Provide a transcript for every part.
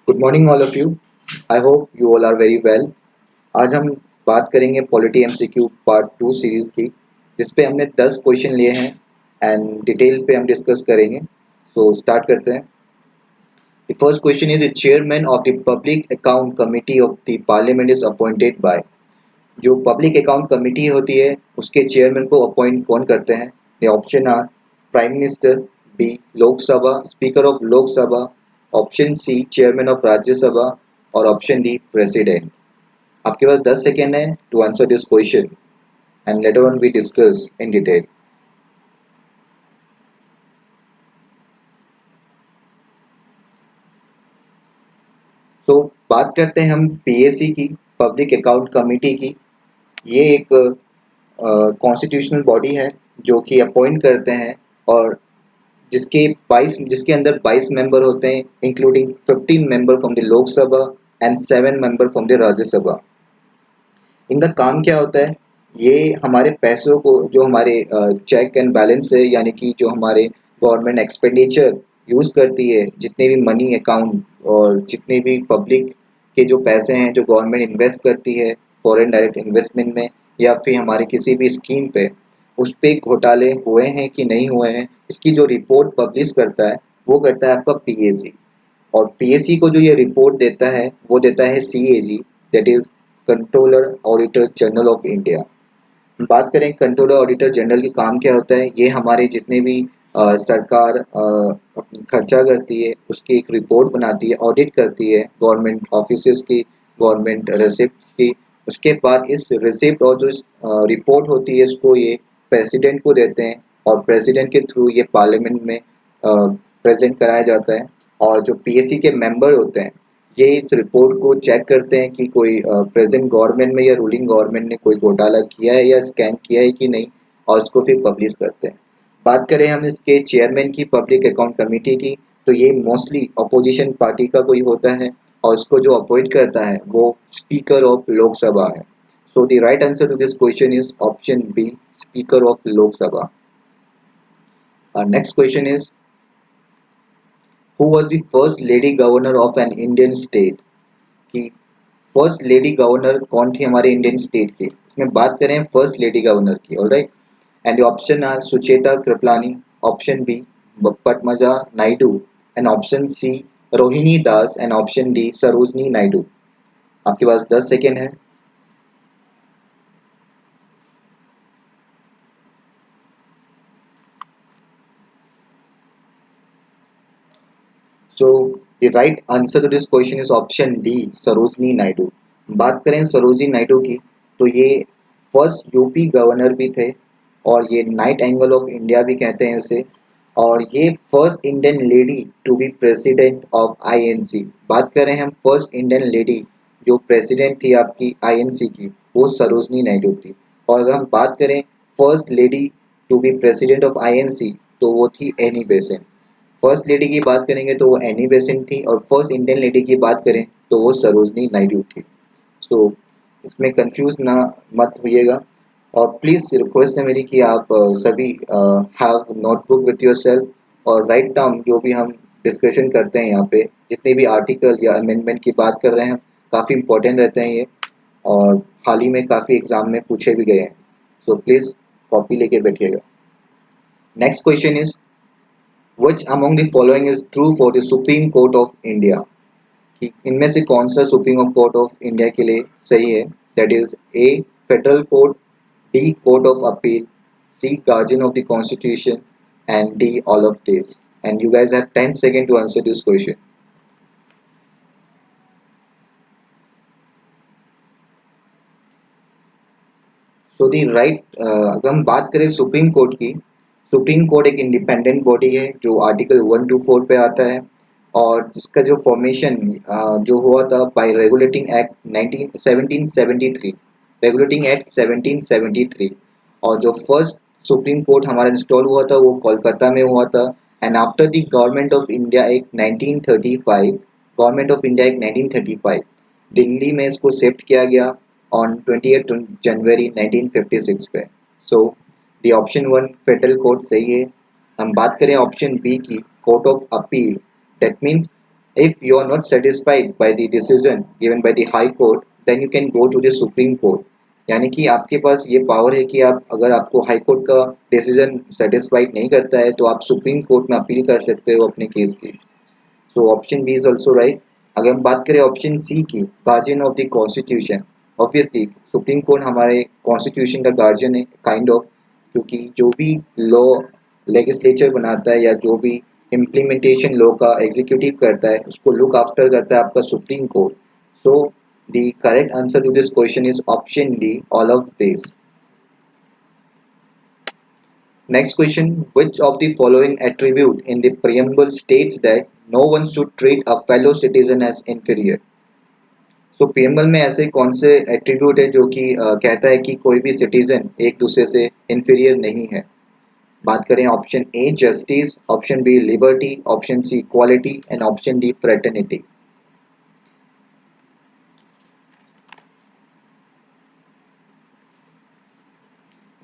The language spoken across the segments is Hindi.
Good morning all of you. I hope you all are very well. आज हम बात करेंगे पॉलिटी एमसीक्यू पार्ट 2 सीरीज की, जिस पे हमने 10 क्वेश्चन लिए हैं एंड डिटेल पे हम डिस्कस करेंगे। सो स्टार्ट करते हैं। The first question is the chairman of the public account committee of the parliament is appointed by. जो पब्लिक अकाउंट कमिटी होती है उसके चेयरमैन को अपॉइंट कौन करते हैं? The option are prime minister, B Lok Sabha speaker of Lok Sabha, option C chairman of Rajya Sabha और ऑप्शन डी प्रेसिडेंट। आपके पास 10 सेकेंड है to answer this question and later on we discuss in detail. तो बात करते हैं हम पीएसी की, पब्लिक अकाउंट कमिटी की। ये एक कॉन्स्टिट्यूशनल बॉडी है जो कि अपॉइंट करते हैं और जिसके अंदर 22 मेंबर होते हैं, including 15 member from the Lok Sabha and 7 member from the Rajya Sabha. इनका काम क्या होता है? ये हमारे पैसों को, जो हमारे चेक एंड बैलेंस है, यानी कि जो हमारे गवर्नमेंट एक्सपेंडिचर यूज़ करती है, जितने भी मनी अकाउंट और जितने भी पब्लिक के जो पैसे हैं जो गवर्नमेंट इन्वेस्ट करती है फॉरेन डायरेक्ट इन्वेस्टमेंट में या फिर हमारे किसी भी स्कीम पे, उस पे घोटाले हुए हैं कि नहीं हुए हैं, इसकी जो रिपोर्ट पब्लिश करता है वो करता है आपका पीएसी। और पीएससी को जो ये रिपोर्ट देता है वो देता है CAG, that is controller auditor general of India. बात करें कंट्रोलर ऑडिटर जनरल की काम क्या होता है, ये हमारे जितने भी सरकार अपनी खर्चा करती है उसकी एक रिपोर्ट बनाती है, ऑडिट करती है गवर्नमेंट ऑफिसेज की, गवर्नमेंट रिसिप्ट की। उसके बाद इस रिसिप्ट और जो रिपोर्ट होती है इसको ये प्रेसिडेंट को देते हैं और प्रेसिडेंट के थ्रू ये पार्लियामेंट में प्रेजेंट कराया जाता है। और जो पीएससी के मेंबर होते हैं ये इस रिपोर्ट को चेक करते हैं कि कोई प्रेजेंट गवर्नमेंट में या रूलिंग गवर्नमेंट ने कोई घोटाला किया है या स्कैम किया है कि नहीं, और उसको फिर पब्लिश करते हैं। बात करें हम इसके चेयरमैन की, पब्लिक अकाउंट कमेटी की, तो ये मोस्टली अपोजिशन पार्टी का कोई होता है और उसको जो अपॉइंट करता है वो स्पीकर ऑफ लोकसभा है। So the right answer to this question is option B, speaker of Lok Sabha. Next question is who was the first lady governor of an Indian state? कि फर्स्ट लेडी गवर्नर कौन थी हमारे इंडियन स्टेट की? इसमें बात करें फर्स्ट लेडी गवर्नर की, alright. And option are Sucheta Kripalani, option B Padmaja Naidu and option C Rohini Das and option D Sarojini Naidu. आपके पास 10 सेकेंड है। So the right answer to this question is option D, Sarojini Naidu. बात करें सरोजनी नायडू की, तो ये फर्स्ट यूपी गवर्नर भी थे और ये नाइट एंगल ऑफ इंडिया भी कहते हैं इसे। और ये first Indian lady to be president of INC. बात करें हम फर्स्ट इंडियन लेडी जो प्रेसिडेंट थी आपकी आईएनसी की, वो सरोजनी नायडू थी। और अगर हम बात करें first lady to be president of INC, तो वो थी एनी बेसेंट। फर्स्ट लेडी की बात करेंगे तो वो एनी बेसेंट थी और फर्स्ट इंडियन लेडी की बात करें तो वो सरोजनी नायडू थी। सो इसमें कंफ्यूज ना मत होइएगा। और प्लीज़ रिक्वेस्ट है मेरी कि आप सभी have notebook with your self और राइट डाउन जो भी हम डिस्कशन करते हैं यहाँ पे, जितने भी आर्टिकल या अमेंडमेंट की बात कर रहे हैं, काफ़ी इंपॉर्टेंट रहते हैं ये और हाल ही में काफ़ी एग्जाम में पूछे भी गए हैं। सो प्लीज़ कॉपी लेके बैठिएगा। Next question is Which among the following is true for the Supreme Court of India? कि इनमें से कौन सा सुप्रीम कोर्ट ऑफ इंडिया के लिए सही है? That is a federal court, D court of appeal, C guardian of the constitution and D all of this. And you guys have 10 seconds to answer this question. So the right, अगर हम बात करें सुप्रीम कोर्ट की, सुप्रीम कोर्ट एक इंडिपेंडेंट बॉडी है जो आर्टिकल 124 पे आता है और इसका जो फॉर्मेशन जो हुआ था bye regulating act 1773, regulating act 1773। और जो फर्स्ट सुप्रीम कोर्ट हमारा इंस्टॉल हुआ था वो कोलकाता में हुआ था। And after the government of India act 1935, government of India act 1935, Delhi में इसको शिफ्ट किया गया ऑन 28 जनवरी 1956 पे। So the option one federal court सही है। हम बात करें ऑप्शन बी की, court of appeal, that means If you are not satisfied by the decision given by the high court, then you can go to the supreme court. यानी कि आपके पास ये पावर है कि आप अगर आपको हाई कोर्ट का डिसीजन सेटिस्फाइड नहीं करता है तो आप सुप्रीम कोर्ट में अपील कर सकते हो अपने केस की. So option B is also right. अगर हम बात करें ऑप्शन सी की, guardian of the constitution, obviously supreme court हमारे कॉन्स्टिट्यूशन का गार्जियन है काइंड ऑफ, क्योंकि जो भी लॉ लेजिस्लेचर बनाता है या जो भी इम्प्लीमेंटेशन लॉ का एग्जीक्यूटिव करता है उसको लुक आफ्टर करता है आपका supreme court. So the correct answer to this question is option D, all of this. Next question, which of the following attribute in the preamble states that no one should treat a fellow citizen as inferior? So preamble में ऐसे कौन से एट्रीब्यूट है जो कि कहता है कि कोई भी सिटीजन एक दूसरे से inferior नहीं है? बात करें option A justice, option B liberty, option C equality and option D fraternity.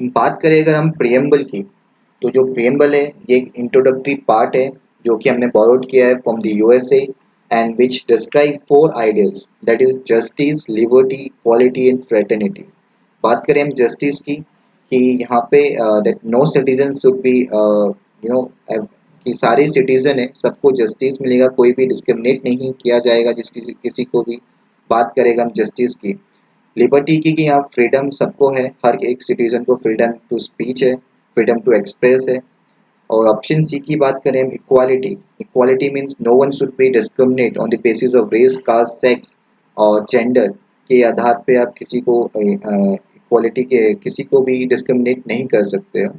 बात करें अगर हम प्रियम्बल की, तो जो प्रियम्बल है ये एक इंट्रोडक्टरी पार्ट है जो कि हमने बोरोड किया है from the USA and which describe four ideals, that is justice, liberty, equality and fraternity. बात करें हम जस्टिस की, कि यहाँ पे that no citizen should be you know कि सारे सिटीजन है सबको जस्टिस मिलेगा, कोई भी डिस्क्रिमिनेट नहीं किया जाएगा जिस किसी को भी. बात करेगा हम जस्टिस की, लिबर्टी की कि यहाँ फ्रीडम सबको है, हर एक सिटीजन को फ्रीडम टू स्पीच है, फ्रीडम टू एक्सप्रेस है. और ऑप्शन सी की बात करें हम equality, equality means no one should be discriminate on the basis of race, caste, sex और जेंडर के आधार पे आप किसी को इक्वालिटी के किसी को भी डिस्क्रिमिनेट नहीं कर सकते हो.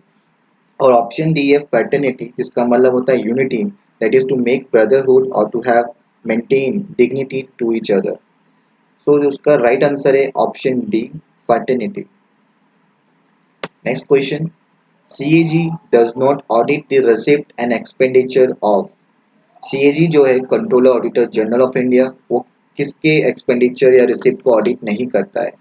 और ऑप्शन डी है फ्रेटर्निटी, जिसका मतलब होता है unity, that is to make brotherhood और to have maintain dignity to each other. So उसका राइट आंसर है option D, fraternity. Next question, CAG does not audit the receipt and expenditure of. CAG जो है controller auditor general of India, वो किसके एक्सपेंडिचर या रिसिप्ट को ऑडिट नहीं करता है?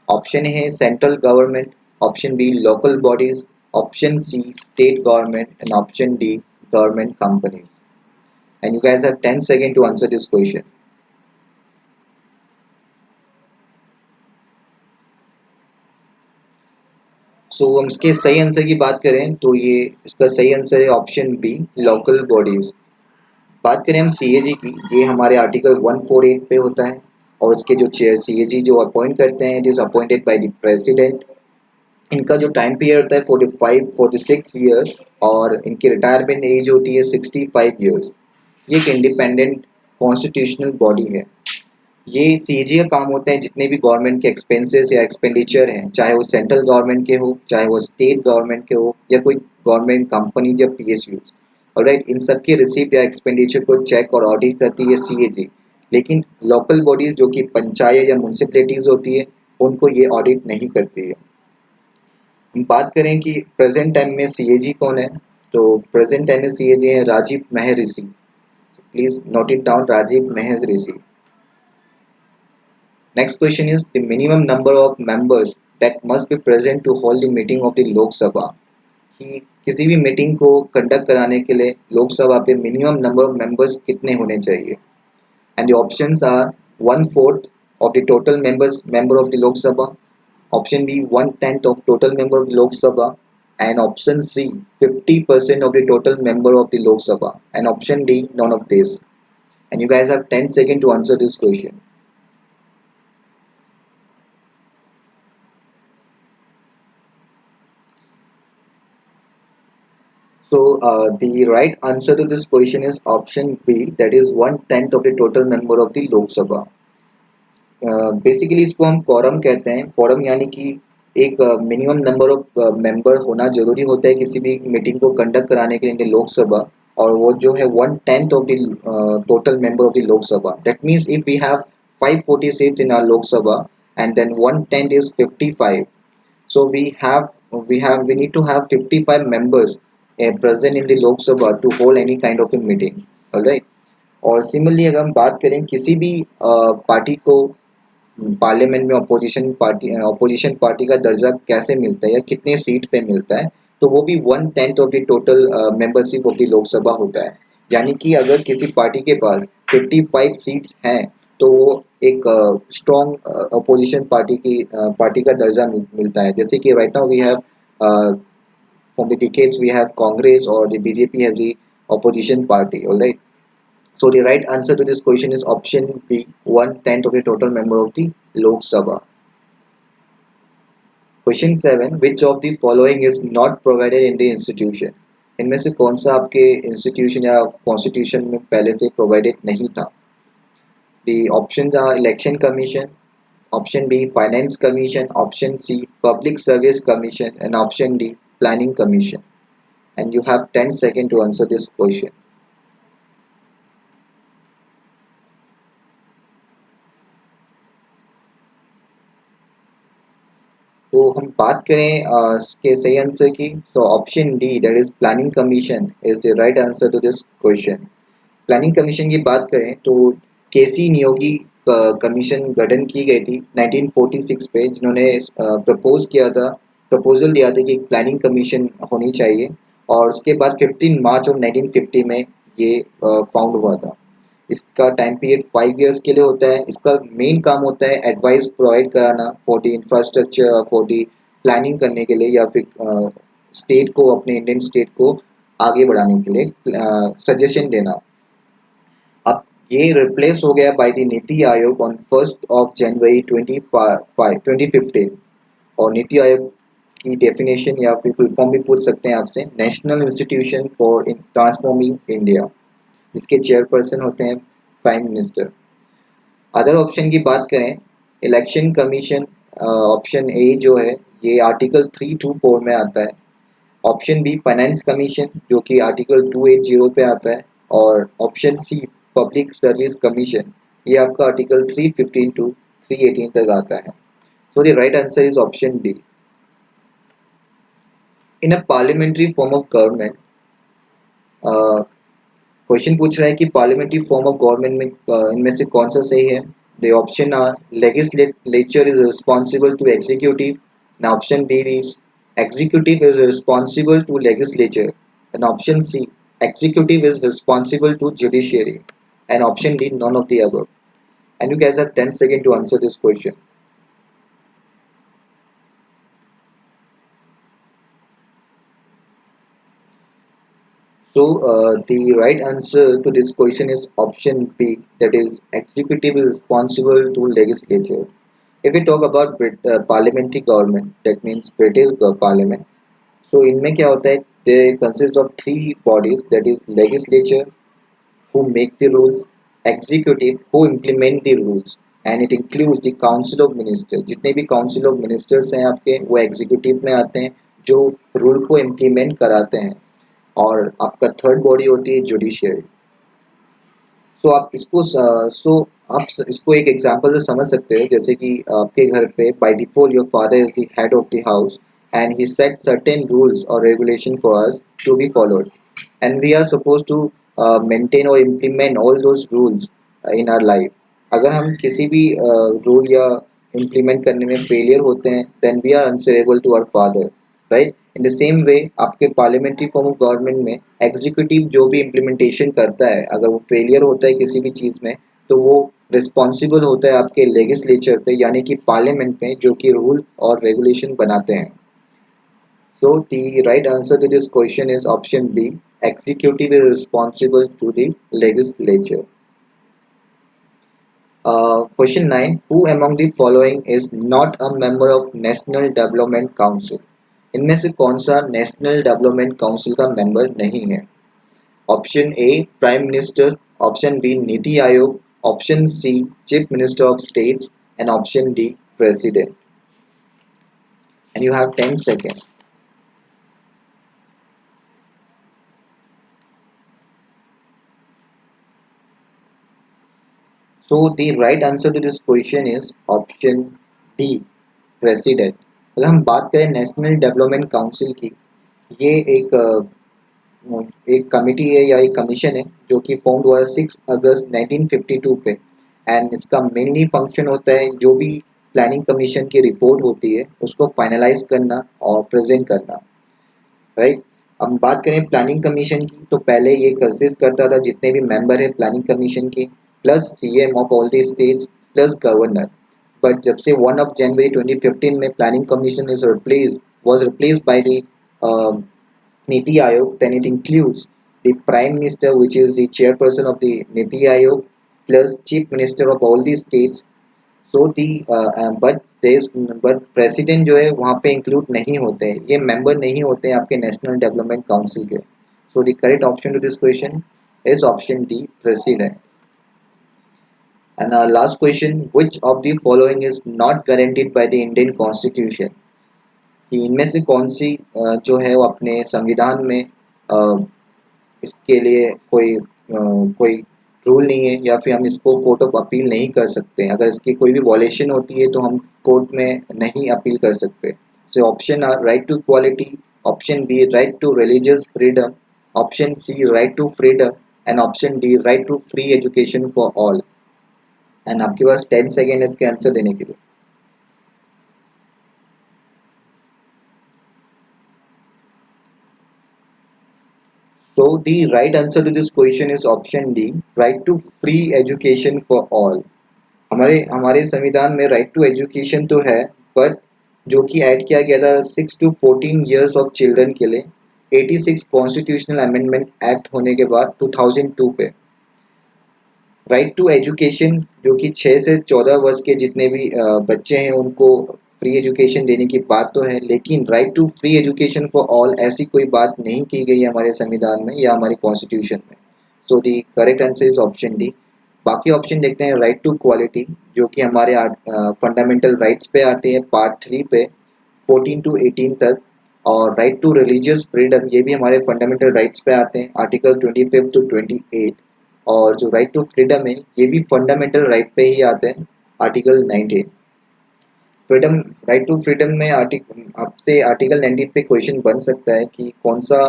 ऑप्शन है central government, option B local bodies, option C state government and option D government companies. And you guys have 10 second to answer this question. So हम इसके सही आंसर की बात करें तो ये इसका सही आंसर है ऑप्शन बी, लोकल बॉडीज. बात करें हम सीएजी की, ये हमारे आर्टिकल 148 पे होता है और इसके जो चेयर सीएजी जो अपॉइंट करते हैं, it is appointed by the president. इनका जो टाइम पीरियड होता है 46 ईयर और इनकी रिटायरमेंट एज होती है 65 ईयर्स. ये एक इंडिपेंडेंट कॉन्स्टिट्यूशनल बॉडी है. ये सीएजी का काम होता है जितने भी गवर्नमेंट के एक्सपेंसेस या एक्सपेंडिचर हैं, चाहे वो सेंट्रल गवर्नमेंट के हो, चाहे वो स्टेट गवर्नमेंट के हो या कोई गवर्नमेंट कंपनीज या पीएसयूज, ऑलराइट, इन सब के रिसीप्ट या एक्सपेंडिचर को चेक और ऑडिट करती है सीएजी. लेकिन लोकल बॉडीज जो कि पंचायत या म्यूनसिपैलिटीज होती है उनको ये ऑडिट नहीं करती है. हम बात करें कि प्रेजेंट टाइम में सीएजी कौन है, तो प्रेजेंट टाइम में सीएजी है Rajiv Mehrishi. Please note it down, Rajiv Mehrishi. Next question is the minimum number of members that must be present to hold the meeting of the Lok Sabha. कि किसी भी मीटिंग को कंडक्ट कराने के लिए लोकसभा पे मिनिमम नंबर ऑफ मेंबर्स कितने होने चाहिए? And the options are 1/4 of the total member of the Lok Sabha, option B 1/10 of total member of the Lok Sabha, and option C 50% of the total member of the Lok Sabha, and option D none of this. And you guys have 10 second to answer this question. So the right answer to this question is option B, that is 1/10 of the total member of the Lok Sabha. Basically इसको हम quorum कहते हैं. quorum यानी कि एक मिनिमम नंबर ऑफ मेंबर होना जरूरी होता है किसी भी मीटिंग को कंडक्ट कराने के लिए लोकसभा, और वो जो है 1/10 of the total member of the Lok Sabha. That means if we have 540 seats in our Lok Sabha and then 1/10 is 55. So we need to have 55 members present in the Lok Sabha to hold any kind of a meeting. Alright. और सिमिलरली अगर हम बात करें किसी भी पार्टी को पार्लियामेंट में अपोजिशन पार्टी का दर्जा कैसे मिलता है या कितने सीट पे मिलता है, तो वो भी 1/10 of the total membership of the Lok Sabha होता है. यानी कि अगर किसी पार्टी के पास 55 सीट्स हैं तो वो एक स्ट्रॉन्ग अपोजिशन पार्टी का दर्जा मिलता है। जैसे कि right now we have from the decades we have Congress or the BJP as the opposition party. All right. So the right answer to this question is option B, 1/10 of the total member of the Lok Sabha. Question 7. Which of the following is not provided in the institution? इनमें से कौन सा आपके इंस्टीट्यूशन या कॉन्स्टिट्यूशन में पहले से प्रोवाइडेड नहीं था? The options are election commission, option B finance commission, option C public service commission, and option D planning commission. And you have 10 seconds to answer this question. तो हम बात करें इसके सही आंसर की, so option D that is planning commission is the right answer to this question. Planning commission की बात करें तो केसी नियोगी कमीशन गठन की गई थी 1946 पे, जिन्होंने प्रपोजल दिया था कि एक प्लानिंग कमीशन होनी चाहिए, और उसके बाद 15 मार्च ऑफ 1950 में ये फाउंड हुआ था। इसका टाइम पीरियड 5 इयर्स के लिए होता है। इसका मेन काम होता है एडवाइस प्रोवाइड कराना for the infrastructure, for the planning करने के लिए, या फिर स्टेट को, अपने इंडियन स्टेट को आगे बढ़ाने के लिए सजेशन देना। अब ये रिप्लेस हो गया by the NITI Aayog on 1 जनवरी 2015। और नीति आयोग की डेफिनेशन या फिर फुल फॉर्म भी पूछ सकते हैं आपसे, national institution for transforming India, जिसके चेयरपर्सन होते हैं प्राइम मिनिस्टर। अदर ऑप्शन की बात करें, इलेक्शन कमीशन ऑप्शन ए जो है ये आर्टिकल 324 में आता है। ऑप्शन बी फाइनेंस कमीशन जो कि आर्टिकल 280 पे आता है। और option C public service commission, ये आपका आर्टिकल 315 टू 318 तक आता है। So the right answer is option D. In a parliamentary form of government, question पूछ रहा है कि पार्लियामेंट्री फॉर्म ऑफ गवर्नमेंट में इनमें से कौन सा सही है। The option are legislature is responsible to executive, and option B is executive is responsible to legislature, and option C executive is responsible to judiciary, and option D none of the above. And you guys have 10 seconds to answer this question. So the right answer to this question is option B, that is executive is responsible to legislature. If we talk about parliamentary government, that means British parliament. So इनमें क्या होता है, they consist of three bodies, that is legislature who make the rules, executive who implement the rules, and it includes the council of ministers. जितने भी council of ministers हैं आपके, वो executive में आते हैं जो rule को implement कराते हैं। और आपका थर्ड बॉडी होती है जुडिशियरी। सो आप इसको एक एग्जांपल से समझ सकते हो, जैसे कि आपके घर पे by default your father is the head of the house and he set certain rules और regulation for us to be followed, and we are suppose to maintain और implement all those rules in our life. अगर हम किसी भी रूल या इम्प्लीमेंट करने में फेलियर होते हैं, then we are answerable to our father, right. In the same way आपके पार्लियामेंट्री फॉर्म ऑफ गवर्नमेंट में एग्जीक्यूटिव जो भी इम्प्लीमेंटेशन करता है, अगर वो फेलियर होता है किसी भी चीज़ में, तो वो रिस्पॉन्सिबल होता है आपके लेजिस्लेचर पे, यानी कि पार्लियामेंट में, जो कि रूल और रेगुलेशन बनाते हैं। So the right answer to this question is option B, executive is responsible to the legislature. Question 9. Who among the following is not a member of National Development Council? इनमें से कौन सा नेशनल डेवलपमेंट काउंसिल का मेंबर नहीं है? Option A prime minister, option B NITI Aayog, option C chief minister of states, and option D president. And you have 10 seconds. So the right answer to this question is option D, president. अगर हम बात करें नेशनल डेवलपमेंट काउंसिल की, ये एक कमिटी है या एक कमीशन है जो कि फॉर्म हुआ है 6 अगस्त 1952 पे। एंड इसका मेनली फंक्शन होता है जो भी प्लानिंग कमीशन की रिपोर्ट होती है उसको फाइनलाइज करना और प्रेजेंट करना, राइट। हम बात करें प्लानिंग कमीशन की, तो पहले ये कंसिस्ट करता था जितने भी मेंबर है प्लानिंग कमीशन के plus CM of all the states plus governor. But जब से 1 ऑफ जनवरी 2015 में planning commission is replace was replaced by the NITI Aayog, then it includes the prime minister which is the chairperson of the niti ayog plus chief minister of all the states. So the but there is but president जो है वहाँ पे इंक्लूड नहीं होते हैं, ये मेंबर नहीं होते हैं आपके नेशनल डेवलपमेंट काउंसिल के। So the correct option to this question is option D, president. And last question, which of the following is not guaranteed by the Indian constitution, कि इनमें से कौन सी जो है वो अपने संविधान में इसके लिए कोई रूल नहीं है, या फिर हम इसको कोर्ट ऑफ अपील नहीं कर सकते। अगर इसकी कोई भी वॉलेशन होती है तो हम कोर्ट में नहीं अपील कर सकते। So option R right to equality, option B right to religious freedom, option C right to freedom and option D right to free education for all. And आपके पास 10 सेकेंड इसके आंसर देने के लिए। So the right answer to this question is option D, right to free education for all। हमारे हमारे संविधान में राइट टू एजुकेशन तो है, बट जो कि ऐड किया गया था 6 to 14 ईयर्स ऑफ चिल्ड्रन के लिए 86 कॉन्स्टिट्यूशनल अमेंडमेंट एक्ट होने के बाद 2002 पे। राइट टू एजुकेशन जो कि 6 से 14 वर्ष के जितने भी बच्चे हैं उनको फ्री एजुकेशन देने की बात तो है, लेकिन right to free education for all ऐसी कोई बात नहीं की गई है हमारे संविधान में या हमारे कॉन्स्टिट्यूशन में। So the correct answer is option D. बाकी ऑप्शन देखते हैं, राइट टू क्वालिटी जो कि हमारे फंडामेंटल राइट्स पे आते हैं पार्ट 3 पे 14 to 18 तक, और राइट टू रिलीजियस फ्रीडम ये भी हमारे फंडामेंटल राइट्स पे आते हैं आर्टिकल 25 to 28, और जो राइट टू फ्रीडम है ये भी फंडामेंटल राइट पे ही आते हैं article 19। Freedom, right to freedom में आर्टिकल आपसे आर्टिकल 19 पे क्वेश्चन बन सकता है कि कौन सा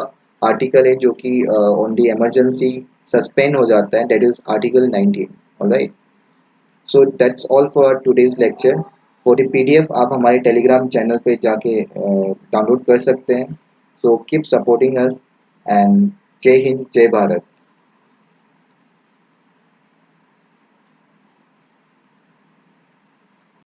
आर्टिकल है जो कि ऑन दी इमरजेंसी सस्पेंड हो जाता है, that is article 19। Alright, so that's all for today's lecture. For the PDF आप हमारे टेलीग्राम चैनल पे जाके डाउनलोड कर सकते हैं। So keep supporting us and जय हिंद, जय भारत।